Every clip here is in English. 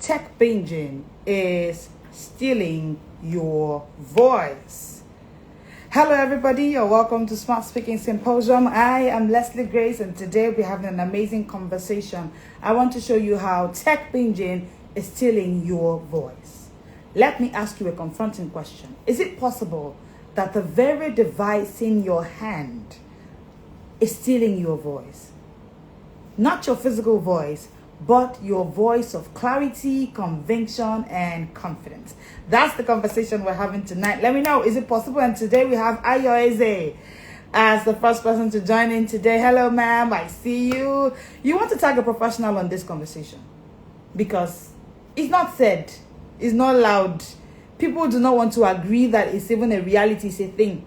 tech binging is stealing your voice. Hello everybody, you're welcome to Smart Speaking Symposium. I am Leslie Grace and today we're having an amazing conversation. I want to show you how tech binging is stealing your voice. Let me ask you a confronting question. Is it possible that the very device in your hand is stealing your voice? Not your physical voice, but your voice of clarity, conviction, and confidence. That's the conversation we're having tonight. Let me know, is it possible? And today we have Ayoeze as the first person to join in today. Hello, ma'am. I see you. You want to tag a professional on this conversation because it's not said, it's not loud. People do not want to agree that it's even a reality, it's a thing.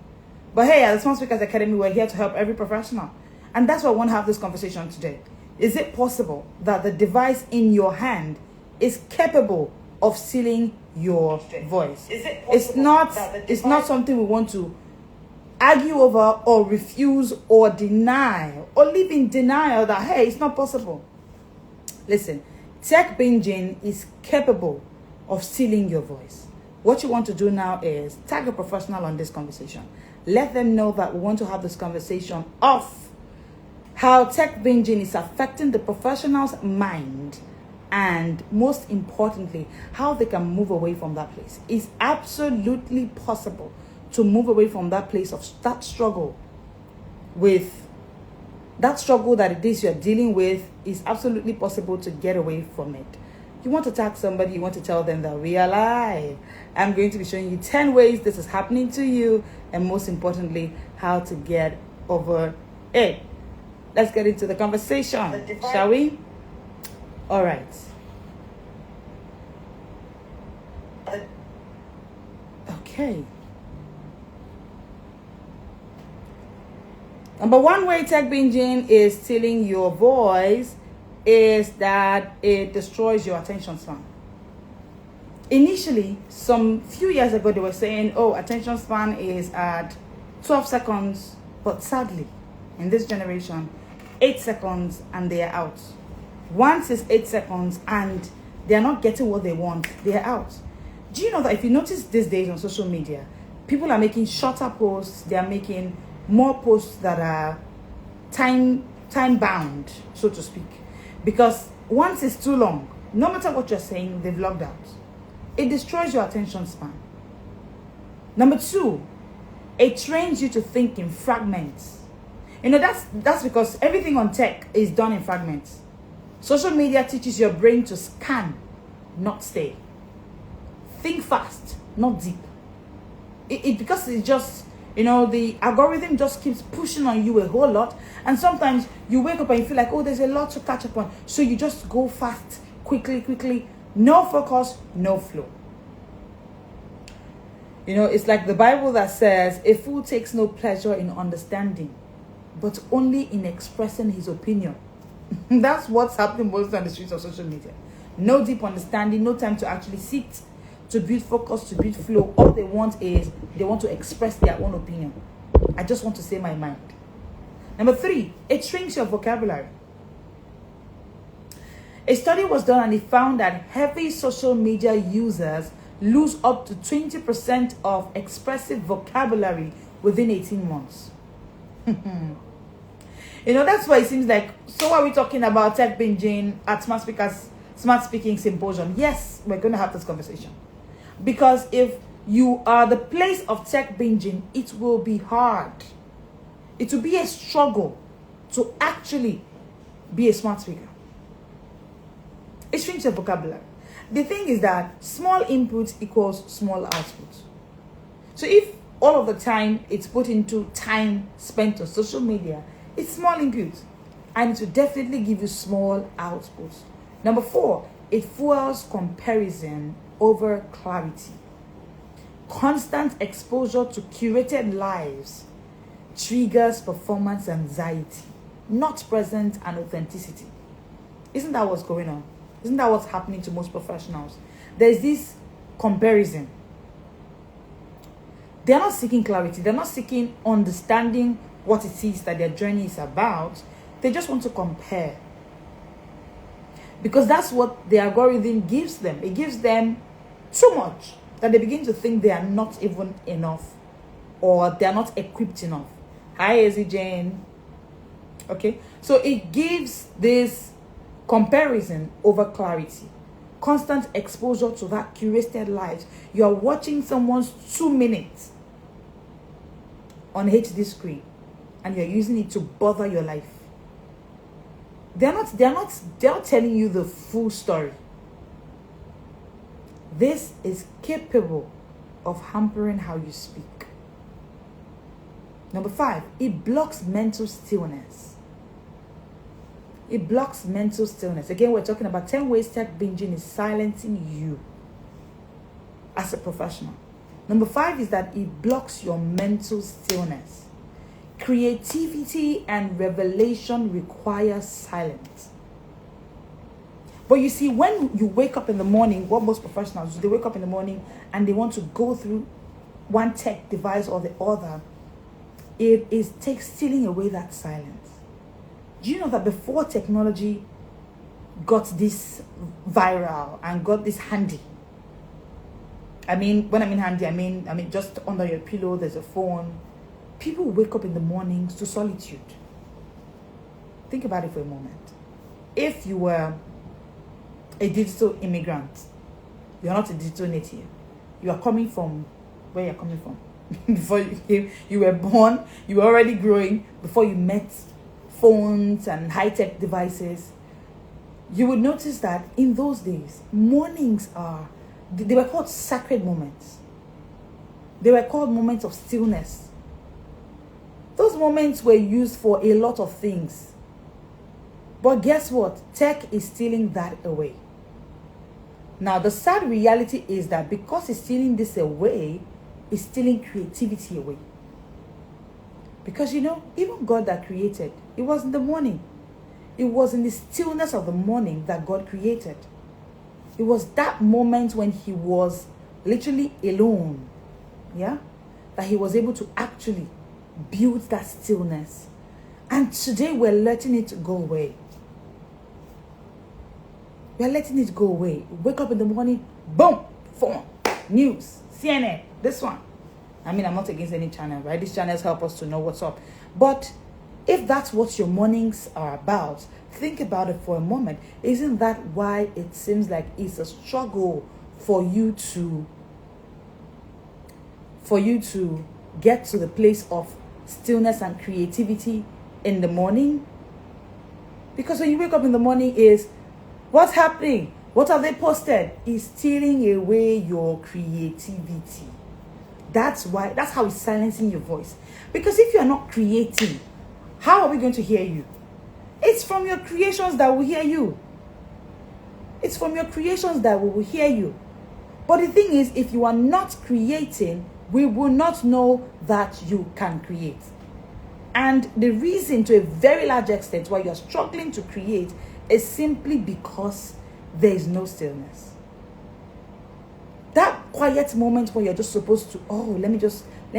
But hey, at the Smart Speakers Academy, we're here to help every professional. And that's why I want to have this conversation today. Is it possible that the device in your hand is capable of stealing your voice? It's not something we want to argue over or refuse or deny or live in denial that, hey, it's not possible. Listen, tech binging is capable of stealing your voice. What you want to do now is tag a professional on this conversation. Let them know that we want to have this conversation of how tech binging is affecting the professional's mind, and most importantly, how they can move away from that place. It's absolutely possible to move away from that place of that struggle with that struggle that it is you're dealing with. Is absolutely possible to get away from it. You want to tag somebody, you want to tell them that we are live. I'm going to be showing you 10 ways this is happening to you, and most importantly, how to get over it. Let's get into the conversation, shall we? All right. Okay. Number one way tech binging is stealing your voice is that it destroys your attention span. Initially, some few years ago, they were saying, oh, attention span is at 12 seconds, but sadly, in this generation, 8 seconds and they are out. Once it's 8 seconds and they're not getting what they want, they're out. Do you know that if you notice these days on social media, people are making shorter posts, they are making more posts that are time bound, so to speak. Because once it's too long, no matter what you're saying, they've logged out. It destroys your attention span. Number two, it trains you to think in fragments. You know, that's because everything on tech is done in fragments. Social media teaches your brain to scan, not stay. Think fast, not deep. Because it's just, you know, the algorithm just keeps pushing on you a whole lot. And sometimes you wake up and you feel like, oh, there's a lot to catch up on. So you just go fast, quickly. No focus, no flow. You know, it's like the Bible that says, a fool takes no pleasure in understanding, but only in expressing his opinion. That's what's happening most on the streets of social media. No deep understanding, no time to actually sit, to build focus, to build flow. All they want is, they want to express their own opinion. I just want to say my mind. Number three, it shrinks your vocabulary. A study was done and it found that heavy social media users lose up to 20% of expressive vocabulary within 18 months. You know, that's why it seems like, so are we talking about tech binging at Smart Speaking Symposium? Yes, we're going to have this conversation. Because if you are the place of tech binging, it will be hard. It will be a struggle to actually be a smart speaker. It shrinks your vocabulary. The thing is that small input equals small output. So if all of the time it's put into time spent on social media, it's small input, and it will definitely give you small output. Number four, it fuels comparison over clarity. Constant exposure to curated lives triggers performance anxiety, not presence and authenticity. Isn't that what's going on? Isn't that what's happening to most professionals? There's this comparison. They're not seeking clarity. They're not seeking understanding what it is that their journey is about. They just want to compare. Because that's what the algorithm gives them. It gives them too much that they begin to think they are not even enough, or they are not equipped enough. Hi, Izzy Jane. Okay, so it gives this comparison over clarity, constant exposure to that curated life. You are watching someone's 2 minutes on HD screen, and you're using it to bother your life. They're not telling you the full story. This is capable of hampering how you speak. Number 5, it blocks mental stillness. It blocks mental stillness. Again, we're talking about 10 ways tech binging is silencing you as a professional. Number 5 is that it blocks your mental stillness. Creativity and revelation require silence. But you see, when you wake up in the morning, what most professionals do, they wake up in the morning and they want to go through one tech device or the other. It is stealing away that silence. Do you know that before technology got this viral and got this handy? I mean, when I mean handy, I mean just under your pillow, there's a phone. People wake up in the mornings to solitude. Think about it for a moment. If you were a digital immigrant, you're not a digital native. You are coming from where you're coming from. Before you were born, you were already growing. Before you met phones and high-tech devices, you would notice that in those days, mornings they were called sacred moments. They were called moments of stillness. Those moments were used for a lot of things. But guess what? Tech is stealing that away. Now, the sad reality is that because it's stealing this away, it's stealing creativity away. Because even God that created, it was in the morning. It was in the stillness of the morning that God created. It was that moment when he was literally alone, that he was able to actually build that stillness. And today we're letting it go away. We're letting it go away. Wake up in the morning, boom, phone, news, CNN, this one. I mean, I'm not against any channel, right? These channels help us to know what's up. But if that's what your mornings are about, think about it for a moment. Isn't that why it seems like it's a struggle for you to get to the place of stillness and creativity in the morning? Because when you wake up in the morning, is what's happening? What have they posted? Is stealing away your creativity. That's how it's silencing your voice. Because if you're not creating, how are we going to hear you? It's from your creations that will hear you. It's from your creations that we will hear you. But the thing is, if you are not creating, we will not know that you can create. And the reason, to a very large extent, why you're struggling to create is simply because there is no stillness. That quiet moment where you're just supposed to, let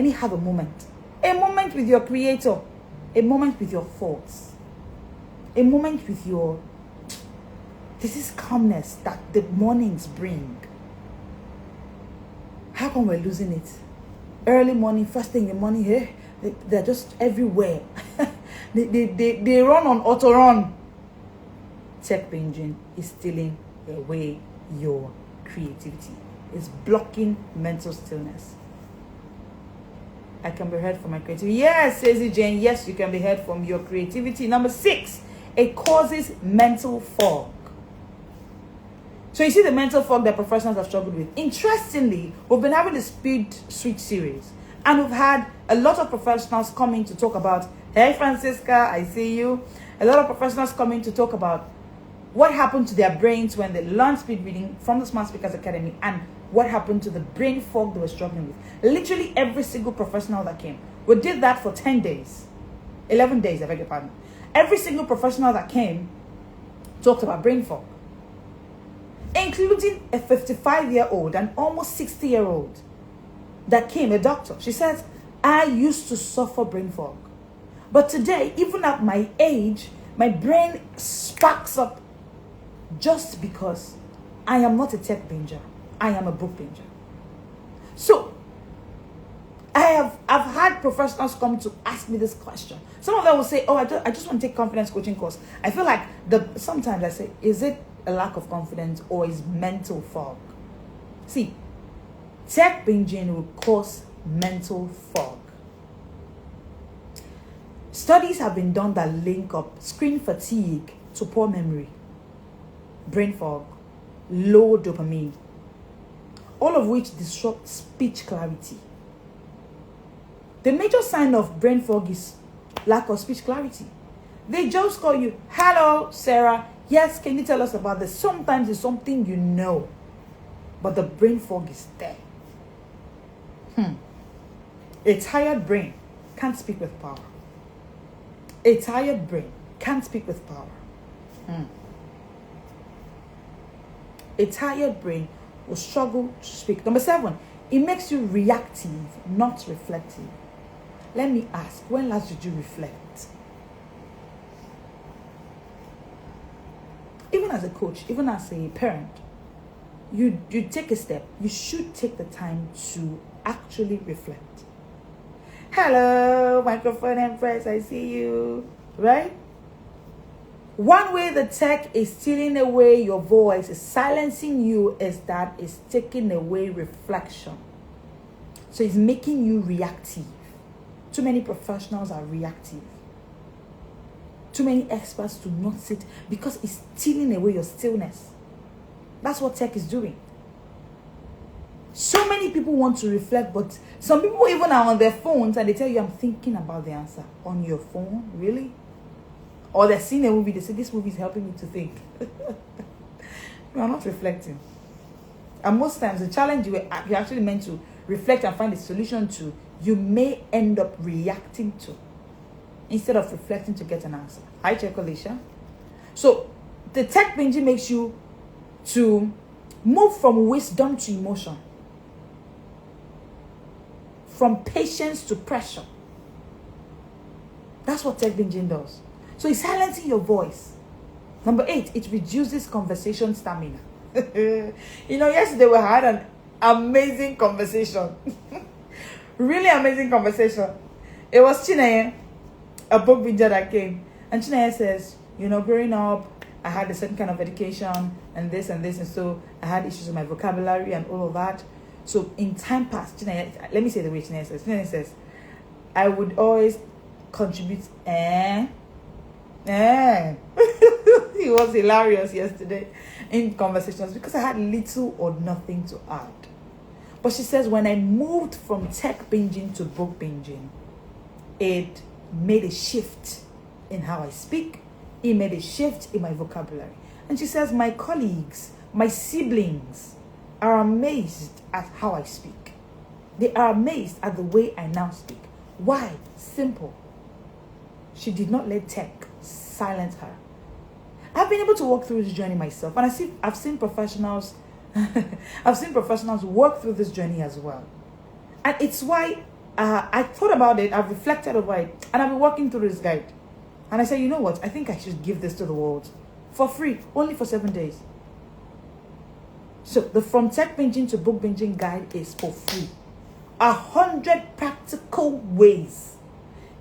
me have a moment. A moment with your creator. A moment with your thoughts. A moment with this is calmness that the mornings bring. How come we're losing it? Early morning, first thing in the morning, they're just everywhere. they run on auto run. Tech binging is stealing away your creativity. It's blocking mental stillness. I can be heard from my creativity. Yes, says Jane. Yes, you can be heard from your creativity. Number 6, it causes mental fog. So you see the mental fog that professionals have struggled with. Interestingly, we've been having a speed switch series, and we've had a lot of professionals coming to talk about, hey Francisca, I see you. A lot of professionals coming to talk about what happened to their brains when they learned speed reading from the Smart Speakers Academy, and what happened to the brain fog they were struggling with. Literally every single professional that came. We did that for 10 days. 11 days, I beg your pardon. Every single professional that came talked about brain fog. Including a 55-year-old and almost 60-year-old that came, a doctor. She says, I used to suffer brain fog. But today, even at my age, my brain sparks up just because I am not a tech binger. I am a book binger. So I've had professionals come to ask me this question. Some of them will say, oh, I just want to take confidence coaching course. I feel like sometimes I say, is it a lack of confidence or is mental fog? See, tech binging will cause mental fog. Studies have been done that link up screen fatigue to poor memory, brain fog, low dopamine, all of which disrupt speech clarity. The major sign of brain fog is lack of speech clarity. They just call you, hello, Sarah. Yes, can you tell us about this? Sometimes it's something you know, but the brain fog is there. A tired brain can't speak with power. A tired brain can't speak with power. A tired brain will struggle to speak. Number 7, it makes you reactive, not reflective. Let me ask, when last did you reflect? Even as a coach, even as a parent, you take a step. You should take the time to actually reflect. Hello, microphone empress, I see you, right? One way the tech is stealing away your voice, is silencing you, is that it's taking away reflection. So it's making you reactive. Too many professionals are reactive. Too many experts do not sit because it's stealing away your stillness. That's what tech is doing. So many people want to reflect, but some people even are on their phones and they tell you, I'm thinking about the answer. On your phone? Really? Or they're seeing a movie, they say, this movie is helping me to think. You are not reflecting. And most times, the challenge you're actually meant to reflect and find a solution to, you may end up reacting to, instead of reflecting to get an answer. Hi, Chekolisha. So, the tech binging makes you to move from wisdom to emotion, from patience to pressure. That's what tech binging does. So it's silencing your voice. Number 8, it reduces conversation stamina. Yesterday we had an amazing conversation. Really amazing conversation. It was Chineye, a book binger that came. And Chineye says, growing up, I had a certain kind of education and this. And so I had issues with my vocabulary and all of that. So in time past, Chineye, let me say the way Chineye says, I would always contribute, He was hilarious yesterday in conversations because I had little or nothing to add. But she says when I moved from tech binging to book binging, it made a shift in how I speak. It made a shift in my vocabulary. And she says my colleagues, my siblings are amazed at how I speak. They are amazed at the way I now speak. Why? Simple. She did not let tech silence her. I've been able to walk through this journey myself, and I've seen professionals work through this journey as well. And it's why I thought about it, I've reflected over it, and I've been working through this guide. And I said, you know what? I think I should give this to the world for free, only for 7 days. So the From Tech Binging to Book Binging guide is for free. 100 practical ways.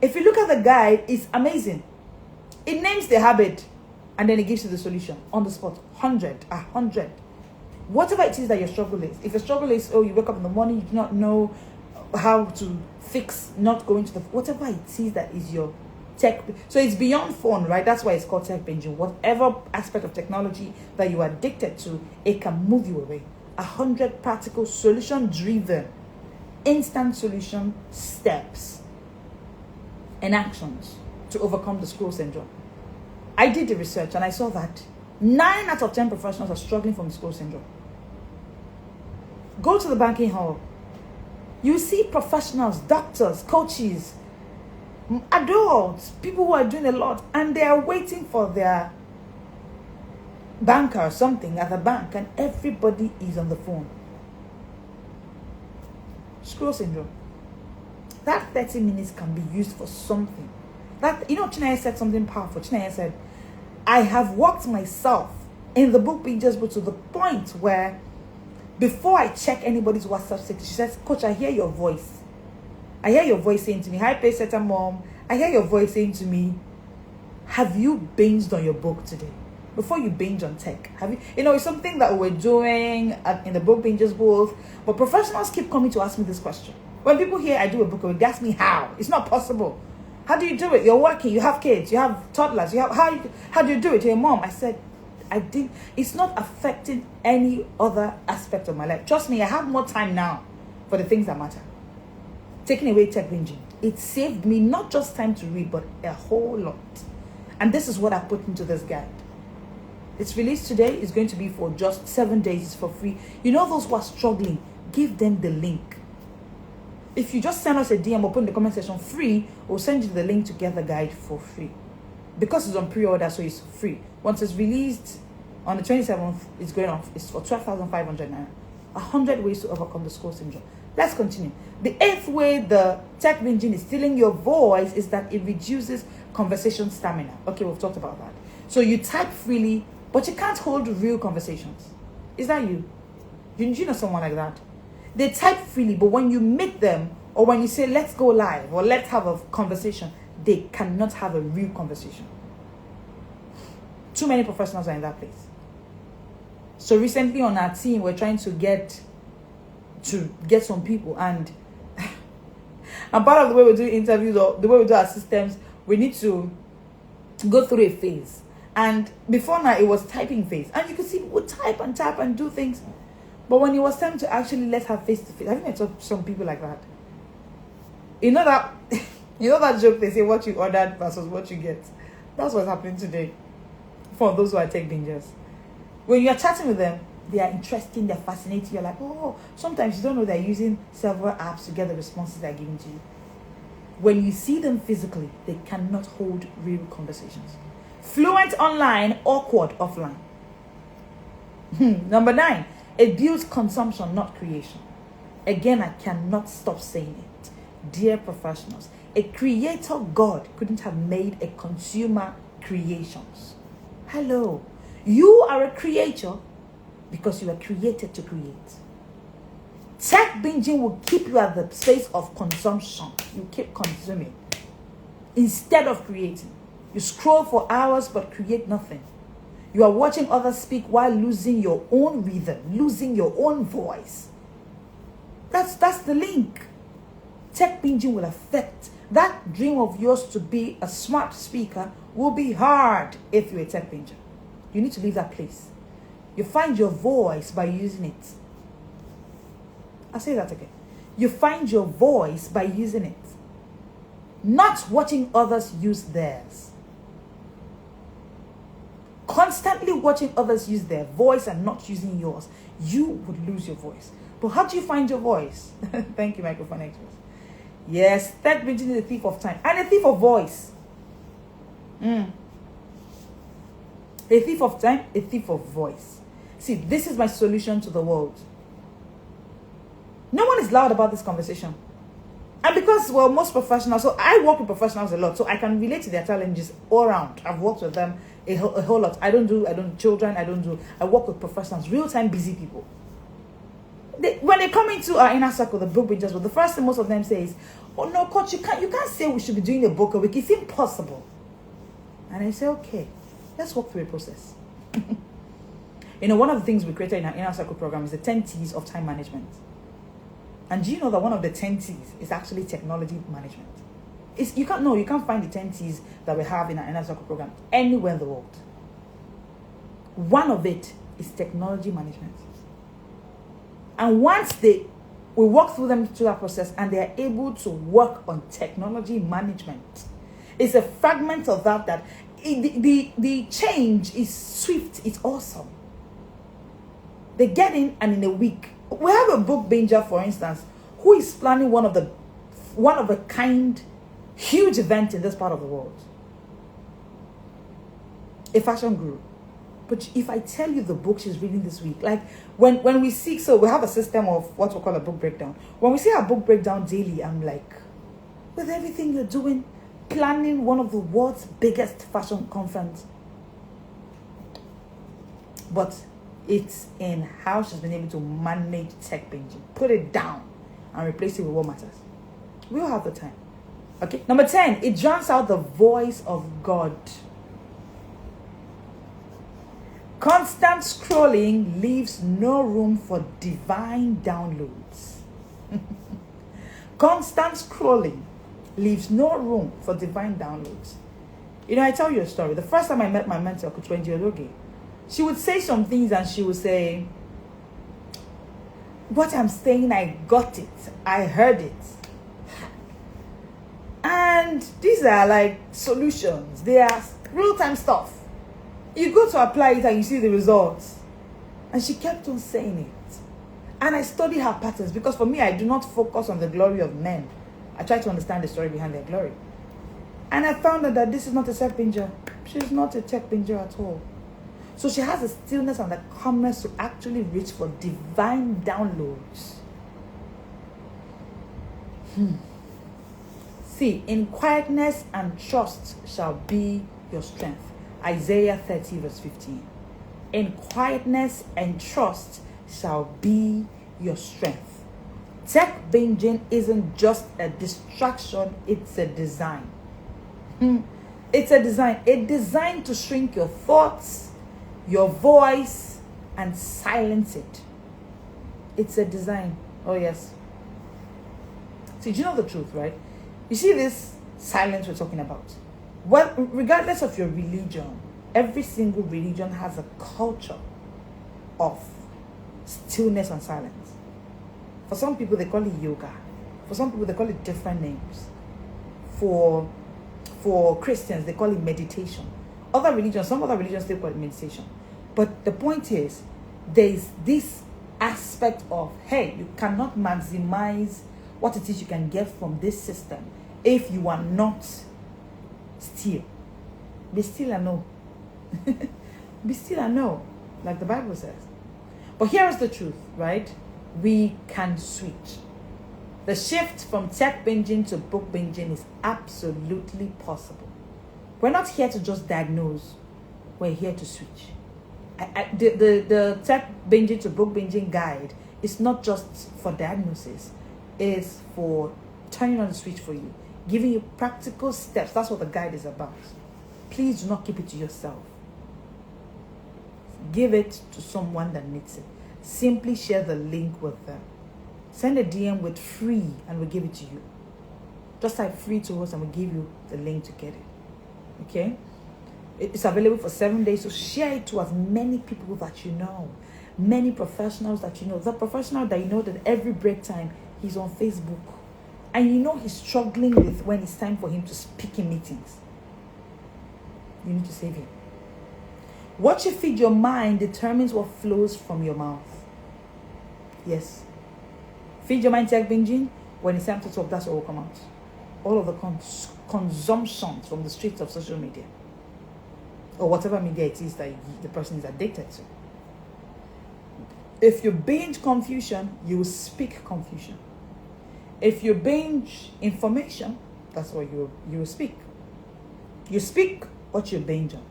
If you look at the guide, it's amazing. It names the habit and then it gives you the solution on the spot. 100. Whatever it is that your struggle is. If your struggle is, you wake up in the morning, you do not know how to fix not going to the... Whatever it is that is your tech... So it's beyond phone, right? That's why it's called tech binging. Whatever aspect of technology that you are addicted to, it can move you away. 100 practical, solution-driven, instant solution steps and actions to overcome the scroll syndrome. I did the research and I saw that 9 out of 10 professionals are struggling from scroll syndrome. Go to the banking hall. You see professionals, doctors, coaches, adults, people who are doing a lot, and they are waiting for their banker or something at the bank, and everybody is on the phone. Scroll syndrome. That 30 minutes can be used for something. Chineye said something powerful. Chineye said, I have worked myself in the book being just to the point where before I check anybody's WhatsApp status, she says, Coach, I hear your voice. I hear your voice saying to me, hi, Paysetta Mom. I hear your voice saying to me, have you binged on your book today? Before you binge on tech, have you? It's something that we're doing in the book binges booth. But professionals keep coming to ask me this question. When people hear I do a book, they ask me how. It's not possible. How do you do it? You're working. You have kids. You have toddlers. How do you do it to your mom? I said, I did. It's not affecting any other aspect of my life. Trust me, I have more time now for the things that matter. Taking away tech binging, it saved me not just time to read, but a whole lot. And this is what I put into this guide. It's released today. It's going to be for just 7 days. It's for free. Those who are struggling, give them the link. If you just send us a DM or put in the comment section free, we'll send you the link to get the guide for free. Because it's on pre-order, so it's free. Once it's released on the 27th, it's going off. It's for 12,500 naira. 100 ways to overcome the scroll syndrome. Let's continue. The 8th way the tech binging is stealing your voice is that it reduces conversation stamina. Okay, we've talked about that. So you type freely, but you can't hold real conversations. Is that you? Do you know someone like that? They type freely, but when you meet them, or when you say, let's go live, or let's have a conversation, they cannot have a real conversation. Too many professionals are in that place. So recently on our team, we're trying to get some people, and part of the way we do interviews or the way we do our systems, we need to go through a phase. And before now, it was typing phase, and you could see people type and tap and do things. But when it was time to actually let her face to face, have you met some people like that? That joke they say, what you ordered versus what you get. That's what's happening today for those who are tech bingers. When you're chatting with them, they are interesting, they're fascinating. You're like, oh, sometimes you don't know they're using several apps to get the responses they're giving to you. When you see them physically, they cannot hold real conversations. Fluent online, awkward offline. Number 9, it builds consumption, not creation. Again, I cannot stop saying it. Dear professionals, a creator God couldn't have made a consumer creations. Hello. You are a creator because you are created to create. Tech binging will keep you at the space of consumption. You keep consuming instead of creating. You scroll for hours but create nothing. You are watching others speak while losing your own rhythm, losing your own voice. That's the link. Tech binging will affect that dream of yours to be a smart speaker. Will be hard if you're a tech binger. You need to leave that place. You find your voice by using it. I'll say that again. You find your voice by using it. Not watching others use theirs. Constantly watching others use their voice and not using yours, you would lose your voice. But how do you find your voice? Thank you, microphone experts. Yes, tech binging is a thief of time and a thief of voice. A thief of time, a thief of voice. See, this is my solution to the world. No one is loud about this conversation. And because, well, most professionals, so I work with professionals a lot, so I can relate to their challenges all around. I've worked with them a whole lot. I don't do children, I work with professionals, real-time busy people. When they come into our inner circle, the book bingers, the first thing most of them say is, oh no, coach, you can't say we should be doing a book a week. It's impossible. And I say, okay, let's walk through a process. One of the things we created in our inner circle program is the 10 T's of time management. And do you know that one of the 10 T's is actually technology management? You can't find the 10 T's that we have in our inner circle program anywhere in the world. One of it is technology management. And once we walk through that process and they are able to work on technology management, it's a fragment of that the change is swift, it's awesome. They get in, and in a week, we have a book binger, for instance, who is planning one of a kind, huge event in this part of the world. A fashion guru. But if I tell you the book she's reading this week, like when we see, so we have a system of what we call a book breakdown. When we see our book breakdown daily, I'm like, with everything you're doing, planning one of the world's biggest fashion conference, But it's in how she's been able to manage tech binging. Put it down and replace it with what matters. We all have the time. Okay. Number 10, it drowns out the voice of God. Constant scrolling leaves no room for divine downloads. Constant scrolling leaves no room for divine downloads. You know, I tell you a story. The first time I met my mentor, Coach Wendy Ologe, she would say some things and she would say, what I'm saying, I got it. I heard it. And these are like solutions. They are real-time stuff. You go to apply it and you see the results. And she kept on saying it. And I study her patterns because for me, I do not focus on the glory of men. I try to understand the story behind their glory. And I found out that this is not a tech binger. She's not a tech binger at all. So she has the stillness and the calmness to actually reach for divine downloads. See, in quietness and trust shall be your strength. Isaiah 30 verse 15. In quietness and trust shall be your strength. Tech binging isn't just a distraction, it's a design. It's a design. It's designed to shrink your thoughts, your voice, and silence it. It's a design. Oh, yes. See, do you know the truth, right? You see this silence we're talking about? Well, regardless of your religion, every single religion has a culture of stillness and silence. For some people, they call it yoga. For some people, they call it different names. For Christians, they call it meditation. Some other religions still call it meditation. But the point is, there's this aspect of, hey, you cannot maximize what it is you can get from this system if you are not still. Be still and know. Be still and know, like the Bible says. But here is the truth, right? We can switch. The shift from tech binging to book binging is absolutely possible. We're not here to just diagnose. We're here to switch. The tech binging to book binging guide is not just for diagnosis. It's for turning on the switch for you, giving you practical steps. That's what the guide is about. Please do not keep it to yourself. Give it to someone that needs it. Simply share the link with them. Send a DM with free and we'll give it to you. Just type free to us and we'll give you the link to get it. Okay? It's available for 7 days, so share it to as many people that you know. Many professionals that you know. The professional that you know that every break time he's on Facebook. And you know he's struggling with when it's time for him to speak in meetings. You need to save him. What you feed your mind determines what flows from your mouth. Yes. Feed your mind tech binging. When it's time to talk, that's what will come out. All of the consumptions from the streets of social media. Or whatever media it is that the person is addicted to. If you binge confusion, you will speak confusion. If you binge information, that's what you will speak. You speak what you binge on.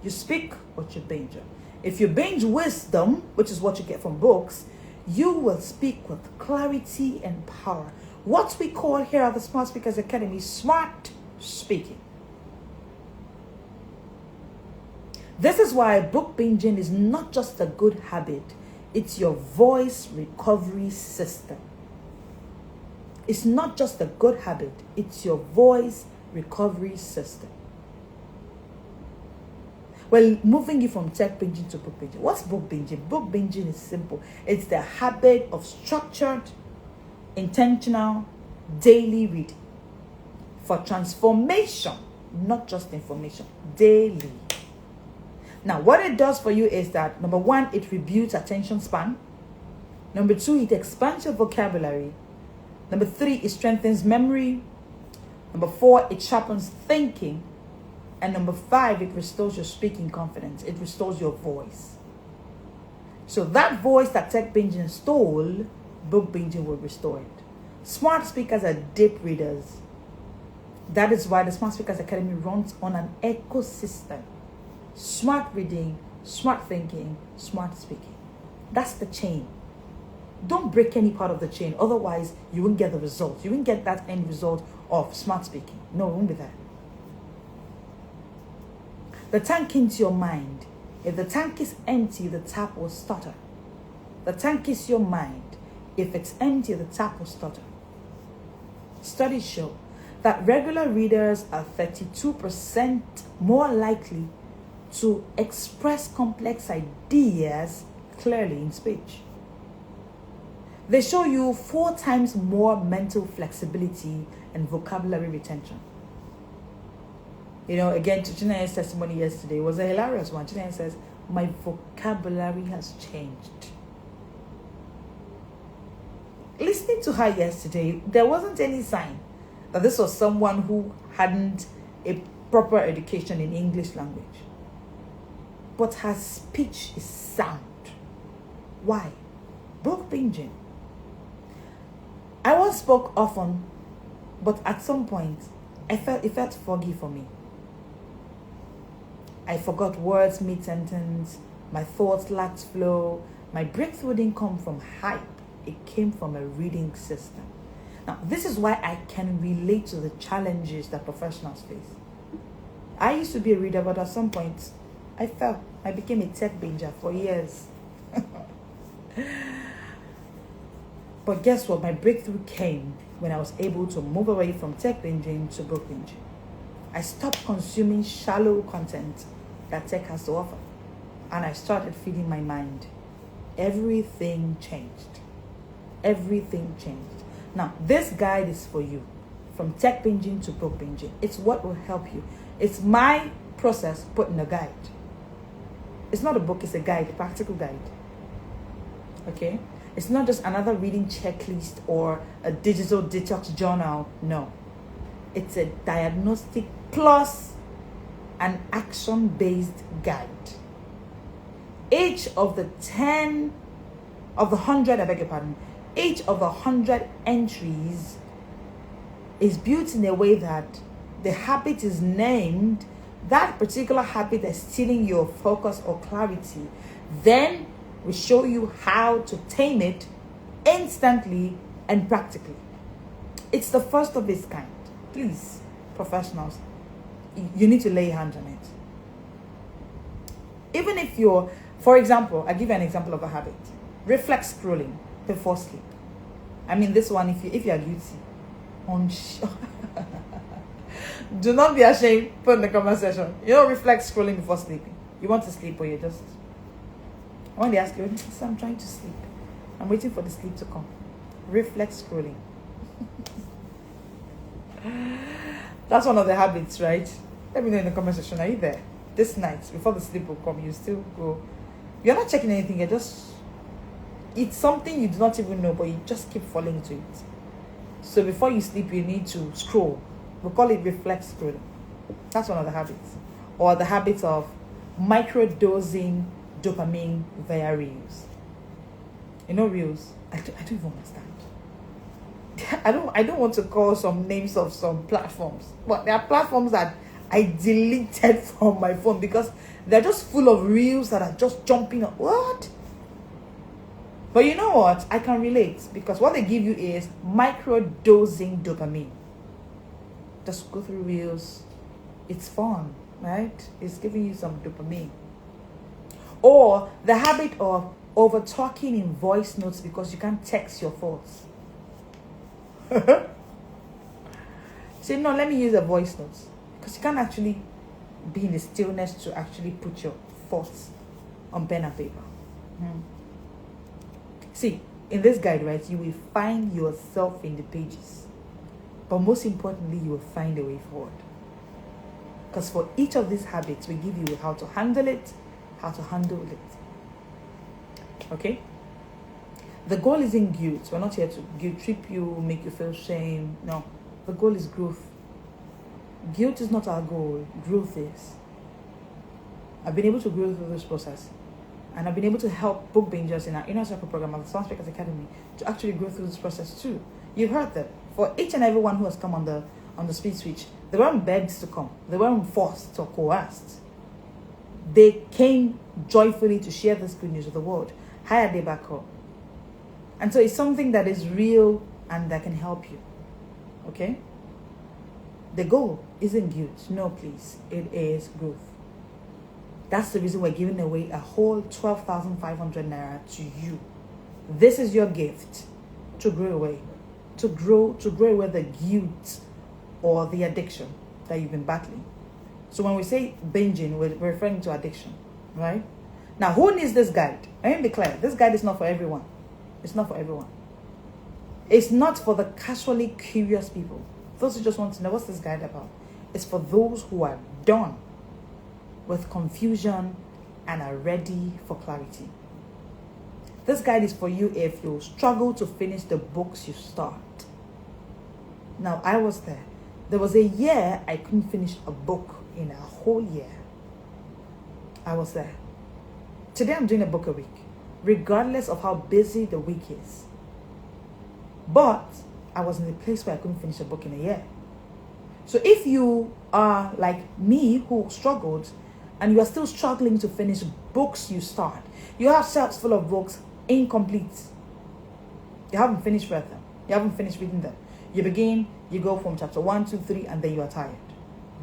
You speak what you binge on. If you binge wisdom, which is what you get from books, you will speak with clarity and power. What we call here at the Smart Speakers Academy, smart speaking. This is why book binging is not just a good habit. It's your voice recovery system. It's not just a good habit. It's your voice recovery system. Well, moving you from tech binging to book binging. What's book binging? Book binging is simple. It's the habit of structured, intentional, daily reading for transformation, not just information, daily. Now, what it does for you is that, number one, it rebuilds attention span. Number two, it expands your vocabulary. Number three, it strengthens memory. Number four, it sharpens thinking. And number five, it restores your speaking confidence. It restores your voice. So that voice that tech binging stole, book binging will restore it. Smart speakers are deep readers. That is why the Smart Speakers Academy runs on an ecosystem. Smart reading, smart thinking, smart speaking. That's the chain. Don't break any part of the chain. Otherwise, you won't get the result. You won't get that end result of smart speaking. No, it won't be there. The tank into your mind. If the tank is empty, the tap will stutter. The tank is your mind. If it's empty, the tap will stutter. Studies show that regular readers are 32% more likely to express complex ideas clearly in speech. They show you 4 times more mental flexibility and vocabulary retention. You know, again, China's testimony yesterday was a hilarious one. China says, my vocabulary has changed. Listening to her yesterday, there wasn't any sign that this was someone who hadn't a proper education in English language. But her speech is sound. Why? Book binging. I once spoke often, but at some point, it felt foggy for me. I forgot words mid-sentence, my thoughts lacked flow, my breakthrough didn't come from hype, it came from a reading system. Now, this is why I can relate to the challenges that professionals face. I used to be a reader, but at some point, I fell. I became a tech binger for years. But guess what? My breakthrough came when I was able to move away from tech binging to book binging. I stopped consuming shallow content that tech has to offer, and I started feeding my mind. Everything changed. Everything changed. Now, this guide is for you, from tech binging to book binging. It's what will help you. It's my process put in a guide. It's not a book, it's a guide, a practical guide. Okay? It's not just another reading checklist or a digital detox journal. No. It's a diagnostic plus an action-based guide. Each of the 100, I beg your pardon, each of the 100 entries is built in a way that the habit is named, that particular habit that's stealing your focus or clarity. Then we show you how to tame it instantly and practically. It's the first of its kind. Please, professionals, you need to lay hands on it. Even if you're, for example, I'll give you an example of a habit. Reflex scrolling before sleep. I mean, this one, if you are guilty, do not be ashamed. Put in the comment section. You know, reflex scrolling before sleeping. You want to sleep, or you just, when they ask you, I'm trying to sleep, I'm waiting for the sleep to come. Reflex scrolling. That's one of the habits, right? Let me know in the comment section. Are you there? This night, before the sleep will come, you still go. You're not checking anything. It's something you do not even know, but you just keep falling into it. So before you sleep, you need to scroll. We call it reflex scrolling. That's one of the habits. Or the habit of microdosing dopamine via reels. You know reels? I don't even understand. I don't want to call some names of some platforms, but there are platforms that I deleted from my phone because they're just full of reels that are just jumping up. What? But you know what? I can relate, because what they give you is microdosing dopamine. Just go through reels. It's fun, right? It's giving you some dopamine. Or the habit of over talking in voice notes because you can't text your thoughts. Say, no, let me use a voice note. Because you can't actually be in the stillness to actually put your thoughts on pen and paper. See, in this guide, right, you will find yourself in the pages. But most importantly, you will find a way forward. Because for each of these habits, we give you how to handle it, how to handle it. Okay? The goal isn't guilt. We're not here to guilt trip you, make you feel shame. No. The goal is growth. Guilt is not our goal. Growth is. I've been able to grow through this process. And I've been able to help book bingers in our inner circle program at the Smart Speakers Academy to actually go through this process too. You've heard that. For each and every one who has come on the speed switch, they weren't begged to come. They weren't forced or coerced. They came joyfully to share this good news with the world. Hire they back up. And so it's something that is real and that can help you. Okay? The goal isn't guilt. No, please. It is growth. That's the reason we're giving away a whole 12,500 naira to you. This is your gift to grow away. To grow away the guilt or the addiction that you've been battling. So when we say binging, we're referring to addiction, right? Now, who needs this guide? Let me be clear. This guide is not for everyone. It's not for everyone. It's not for the casually curious people. Those who just want to know what's this guide about. It's for those who are done with confusion and are ready for clarity. This guide is for you if you struggle to finish the books you start. Now, I was there. There was a year I couldn't finish a book in a whole year. I was there. Today I'm doing a book a week, regardless of how busy the week is. But I was in a place where I couldn't finish a book in a year. So if you are like me who struggled and you are still struggling to finish books you start, you have shelves full of books incomplete. You haven't finished reading them. You haven't finished reading them. You begin, you go from chapter 1, 2, 3, and then you are tired.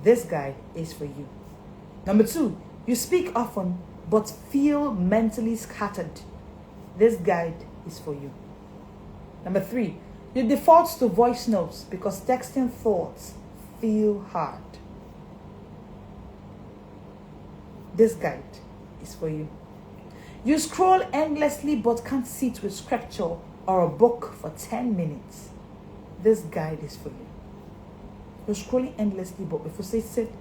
This guide is for you. Number 2, you speak often but feel mentally scattered. This guide is for you. Number 3, you default to voice notes because texting thoughts feel hard. This guide is for you. You scroll endlessly but can't sit with scripture or a book for 10 minutes. This guide is for you. You're scrolling endlessly, but if you say sit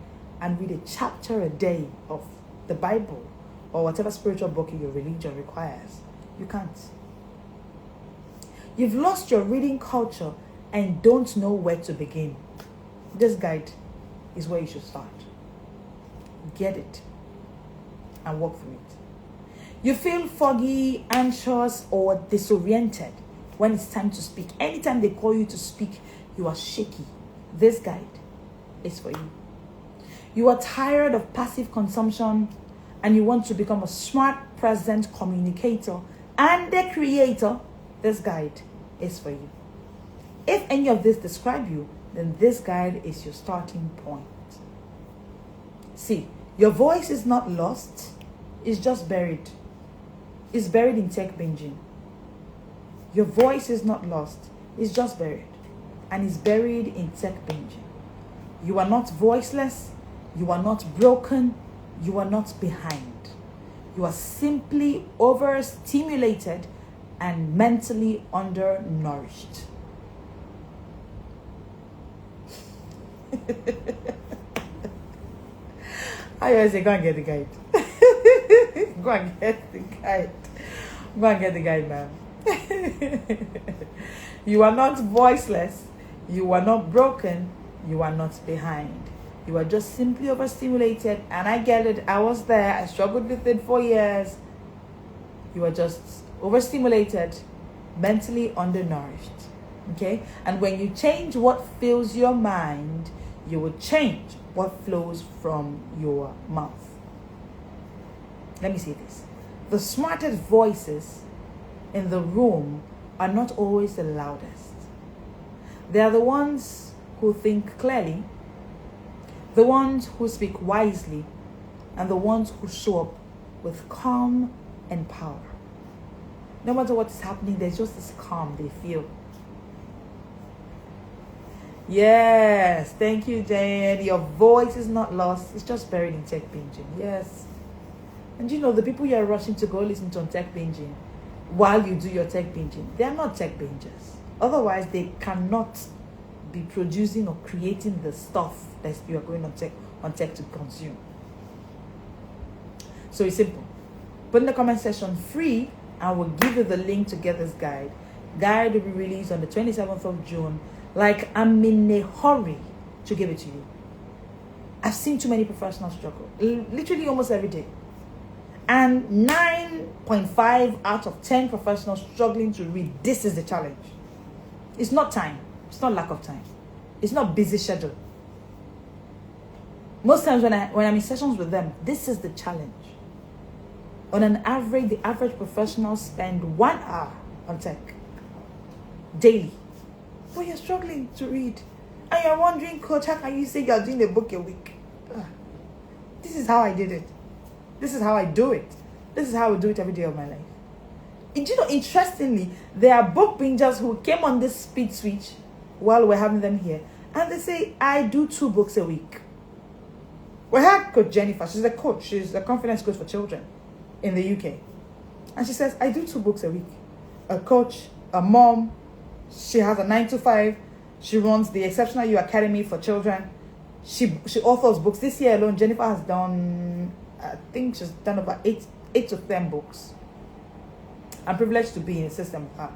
and read a chapter a day of the Bible or whatever spiritual book your religion requires, you can't. You've lost your reading culture and don't know where to begin. This guide is where you should start. Get it and walk through it. You feel foggy, anxious, or disoriented when it's time to speak. Anytime they call you to speak, you are shaky. This guide is for you. You are tired of passive consumption and you want to become a smart, present communicator and a creator. This guide is for you. If any of this describe you, then this guide is your starting point. See, your voice is not lost, it's just buried. It's buried in tech binging. Your voice is not lost, it's just buried. And it's buried in tech binging. You are not voiceless, you are not broken, you are not behind. You are simply overstimulated and mentally undernourished. I always say, go and get the guide. Go and get the guide. Go and get the guide, man. You are not voiceless. You are not broken. You are not behind. You are just simply overstimulated. And I get it. I was there. I struggled with it for years. You are just overstimulated, mentally undernourished. Okay? And when you change what fills your mind, you will change what flows from your mouth. Let me say this. The smartest voices in the room are not always the loudest. They are the ones who think clearly, the ones who speak wisely, and the ones who show up with calm and power. No matter what is happening, there's just this calm they feel. Yes, thank you, Jane. Your voice is not lost. It's just buried in tech binging. Yes. And you know, the people you're rushing to go listen to on tech binging while you do your tech binging, they are not tech bingers. Otherwise, they cannot be producing or creating the stuff that you are going on tech to consume. So it's simple. Put in the comment section free, and we'll give you the link to get this guide. Guide will be released on the 27th of June. Like, I'm in a hurry to give it to you. I've seen too many professionals struggle, literally almost every day. And 9.5 out of 10 professionals struggling to read. This is the challenge. It's not time. It's not lack of time. It's not busy schedule. Most times when I'm in sessions with them, this is the challenge. On an average, the average professional spend 1 hour on tech daily. But you're struggling to read. And you're wondering, Coach, how can you say you're doing a book a week? This is how I did it. This is how I do it. This is how I do it every day of my life. And you know, interestingly, there are book bingers who came on this speed switch while we're having them here. And they say, I do 2 books a week. We had Coach Jennifer. She's a coach. She's a confidence coach for children in the UK. And she says, I do 2 books a week. A coach, a mom. She has a 9-to-5. She runs the Exceptional You Academy for children. She authors books. This year alone, Jennifer has done, I think she's done about 8 to 10 books. I'm privileged to be in a system with her.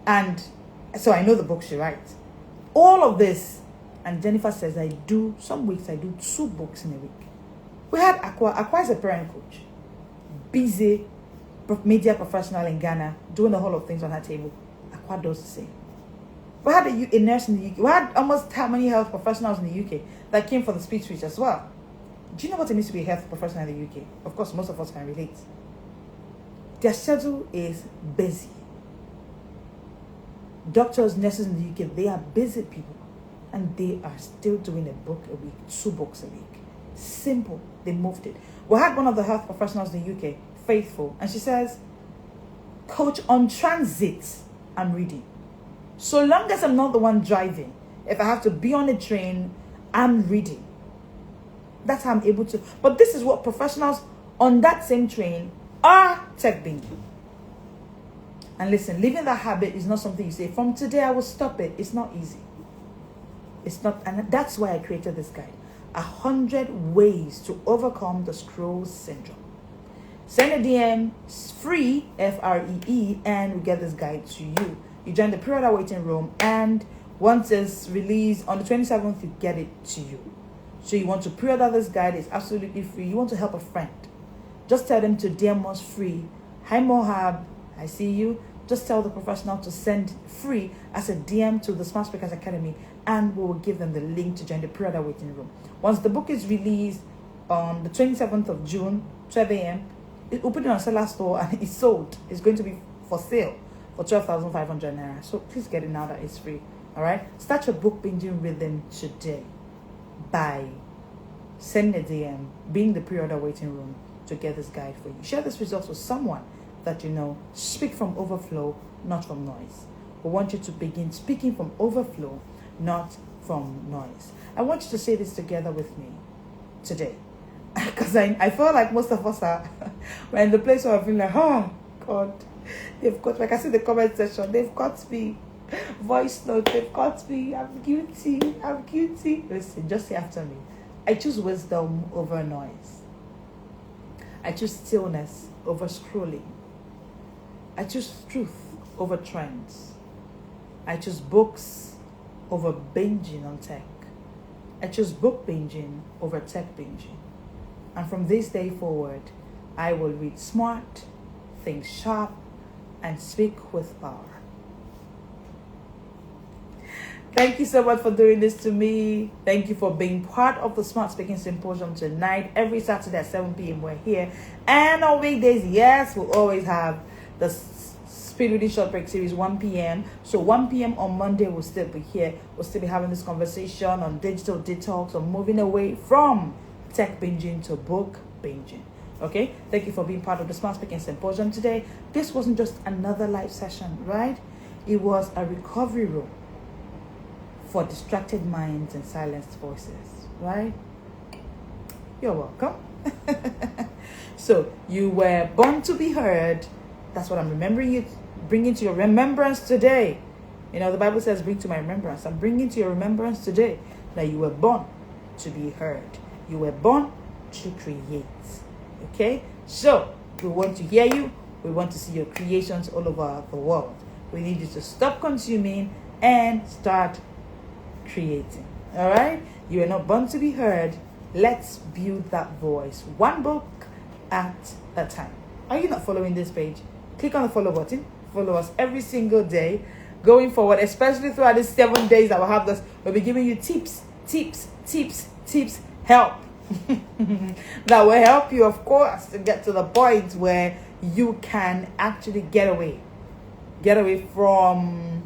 And so I know the books she writes. All of this, and Jennifer says, some weeks I do 2 books in a week. We had Aqua. Aqua is a parent coach. Busy media professional in Ghana, doing a whole lot of things on her table. Aqua does the same. We had a nurse in the UK. We had almost how many health professionals in the UK that came for the speech switch as well. Do you know what it means to be a health professional in the UK? Of course, most of us can relate. Their schedule is busy. Doctors, nurses in the UK, they are busy people. And they are still doing a book a week, 2 books a week. Simple. They moved it. We had one of the health professionals in the UK, Faithful, and she says, Coach, on transit, I'm reading. So long as I'm not the one driving, if I have to be on a train, I'm reading. That's how I'm able to. But this is what professionals on that same train are tech binging. And listen, living that habit is not something you say, from today I will stop it. It's not easy. It's not, and that's why I created this guide. 100 ways to overcome the scroll syndrome. Send a DM, it's free, FREE, and we get this guide to you. You join the pre-order waiting room, and once it's released on the 27th, you get it to you. So you want to pre-order this guide, it's absolutely free. You want to help a friend, just tell them to DM us free. Hi Mohab, I see you. Just tell the professional to send free as a DM to the Smart Speakers Academy, and we will give them the link to join the pre-order waiting room. Once the book is released on the 27th of June, 12 a.m., we'll put it on Seller Store and it's sold. It's going to be for sale for 12,500 naira. So please get it now that it's free. All right? Start your book binging rhythm today by sending a DM, being the pre-order waiting room to get this guide for you. Share this results with someone that you know. Speak from overflow, not from noise. We want you to begin speaking from overflow, not from noise. I want you to say this together with me today. Because I feel like most of us are we're in the place where I feel like, oh God, they've got, like I see the comment section, they've got me. Voice note, they've got me. I'm guilty. Listen, just say after me. I choose wisdom over noise. I choose stillness over scrolling. I choose truth over trends. I choose books over binging on tech. I choose book binging over tech binging. And from this day forward, I will read smart, think sharp, and speak with power. Thank you so much for doing this to me. Thank you for being part of the Smart Speaking Symposium tonight. Every Saturday at 7 p.m. we're here. And on weekdays, yes, we'll always have the Speed Reading Short Break Series 1 p.m. So 1 p.m. on Monday, we'll still be here. We'll still be having this conversation on digital detox, on moving away from tech binging to book binging. Okay? Thank you for being part of the Smart Speaking Symposium today. This wasn't just another live session, right? It was a recovery room for distracted minds and silenced voices, right? You're welcome. So you were born to be heard. That's what I'm remembering you, bringing to your remembrance today. You know, the Bible says, bring to my remembrance. I'm bringing to your remembrance today that you were born to be heard. You were born to create. Okay? So we want to hear you. We want to see your creations all over the world. We need you to stop consuming and start creating. All right? You are not born to be heard. Let's build that voice, one book at a time. Are you not following this page? Click on the follow button. Follow us every single day going forward, especially throughout these 7 days that we'll have this. We'll be giving you tips, help that will help you, of course, to get to the point where you can actually get away from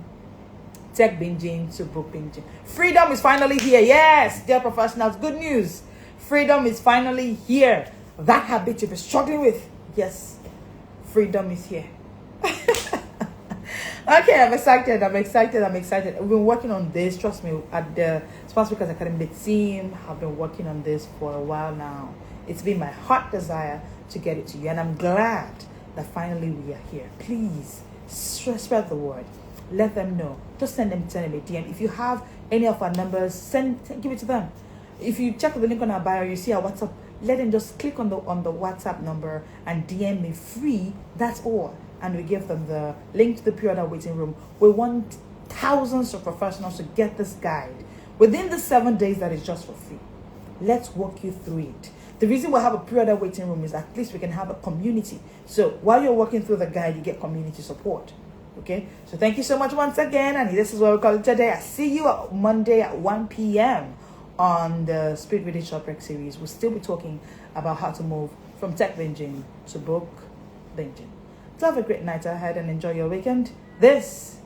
tech binging to book binging. Freedom is finally here. Yes, dear professionals, good news. Freedom is finally here. That habit you've been struggling with, yes, freedom is here. Okay, I'm excited. We've been working on this. Trust me, at the Smart Speakers Academy, the team have been working on this for a while now. It's been my heart desire to get it to you, and I'm glad that finally we are here. Please spread the word. Let them know. Just send them a DM. If you have any of our numbers, give it to them. If you check the link on our bio, you see our WhatsApp. Let them just click on the WhatsApp number and DM me free. That's all. And we give them the link to the pre-order waiting room. We want thousands of professionals to get this guide within the 7 days that is just for free. Let's walk you through it. The reason we have a pre-order waiting room is at least we can have a community. So while you're walking through the guide, you get community support. Okay, so thank you so much once again, and this is what we call it today. I see you on Monday at 1 p.m. on the Speed Reading Shopwreck series. We'll still be talking about how to move from tech binging to book binging. So have a great night ahead and enjoy your weekend. This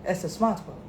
is the Smart World.